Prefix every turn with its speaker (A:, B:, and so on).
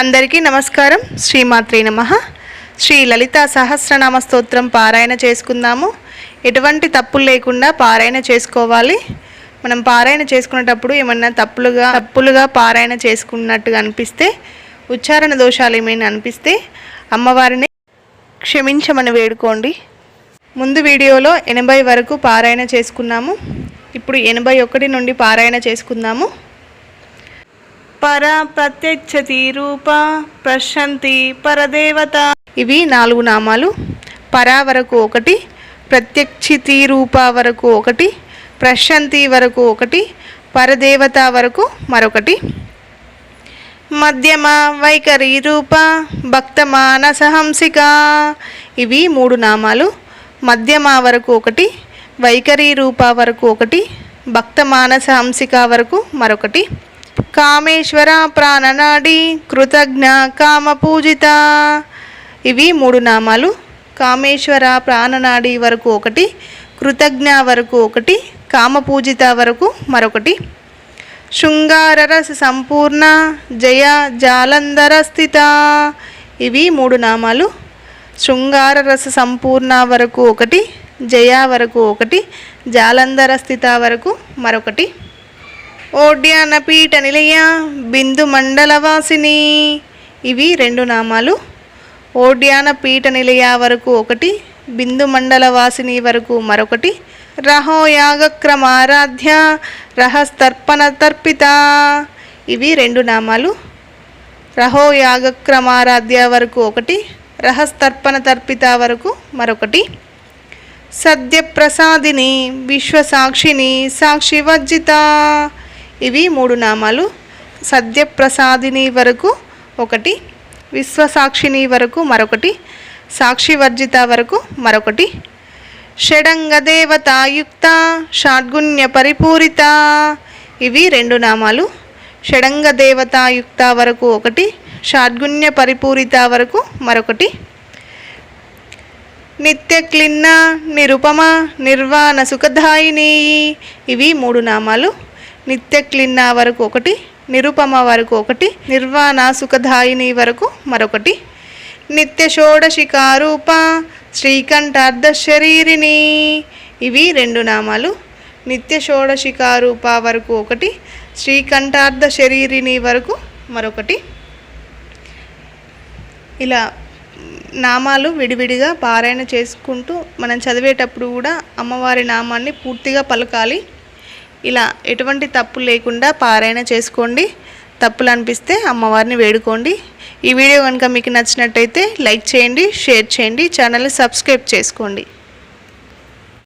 A: అందరికీ నమస్కారం. శ్రీమాత్రే నమః. శ్రీ లలితా సహస్రనామ స్తోత్రం పారాయణ చేసుకుందాము. ఎటువంటి తప్పులు లేకుండా పారాయణ చేసుకోవాలి. మనం పారాయణ చేసుకునేటప్పుడు ఏమన్నా తప్పులుగా పారాయణ చేసుకున్నట్టుగా అనిపిస్తే, ఉచ్చారణ దోషాలు ఏమైనా అనిపిస్తే అమ్మవారిని క్షమించమని వేడుకోండి. ముందు వీడియోలో 80 వరకు పారాయణ చేసుకున్నాము. ఇప్పుడు 81 నుండి పారాయణ చేసుకుందాము. పర ప్రత్యక్షతి రూప ప్రశాంతి పరదేవత. ఇవి 4 నామాలు. పరా వరకు 1, ప్రత్యక్షితి రూప వరకు 1, ప్రశాంతి వరకు 1, పరదేవత వరకు మరొకటి. మధ్యమ వైఖరి రూప భక్తమానసహంసిక. ఇవి 3 నామాలు. మధ్యమ వరకు 1, వైఖరి రూప వరకు 1, భక్తమానసహంసిక వరకు మరొకటి. కామేశ్వర ప్రాణనాడి కృతజ్ఞ కామ పూజిత. ఇవి 3 నామాలు. కామేశ్వర ప్రాణనాడి వరకు 1, కృతజ్ఞ వరకు 1, కామ పూజిత వరకు మరొకటి. శృంగారరస సంపూర్ణ జయ జాలంధర స్థిత. ఇవి 3 నామాలు. శృంగారరస సంపూర్ణ వరకు 1, జయ వరకు 1, జాలంధర స్థిత వరకు మరొకటి. ఓడ్యాన పీఠ నిలయ బిందు మండలవాసిని. ఇవి 2 నామాలు. ఓడ్యాన పీఠ నిలయ వరకు 1, బిందు మండలవాసిని వరకు మరొకటి. రహో యాగక్రమారాధ్య రహస్తర్పణ తర్పిత. ఇవి 2 నామాలు. రహో యాగక్రమారాధ్య వరకు 1, రహస్తర్పణ తర్పిత వరకు మరొకటి. సద్యప్రసాదిని విశ్వసాక్షిని సాక్షివర్జిత. ఇవి 3 నామాలు. సద్యప్రసాదిని వరకు 1, విశ్వసాక్షిని వరకు మరొకటి, సాక్షివర్జిత వరకు మరొకటి. షడంగ దేవతాయుక్త షాడ్గుణ్య పరిపూరిత. ఇవి 2 నామాలు. షడంగ దేవతాయుక్త వరకు 1, షాడ్గుణ్య పరిపూరిత వరకు మరొకటి. నిత్యక్లిన్న నిరుపమ నిర్వాణ సుఖదాయిని. ఇవి 3 నామాలు. నిత్యక్లిన్న వరకు 1, నిరుపమ వరకు 1, నిర్వాణ సుఖదాయిని వరకు మరొకటి. నిత్య షోడశికారూప శ్రీకంఠార్ధ శరీరిని. ఇవి 2 నామాలు. నిత్య షోడశికారూప వరకు 1, శ్రీకంఠార్ధ శరీరిని వరకు మరొకటి. ఇలా నామాలు విడివిడిగా పారాయణ చేసుకుంటూ మనం చదివేటప్పుడు కూడా అమ్మవారి నామాన్ని పూర్తిగా పలకాలి. ఇలా ఎటువంటి తప్పు లేకుండా పారాయణ చేసుకోండి. తప్పులు అనిపిస్తే అమ్మవారిని వేడుకోండి. ఈ వీడియో కనుక మీకు నచ్చినట్టయితే లైక్ చేయండి, షేర్ చేయండి, ఛానల్ని సబ్స్క్రైబ్ చేసుకోండి.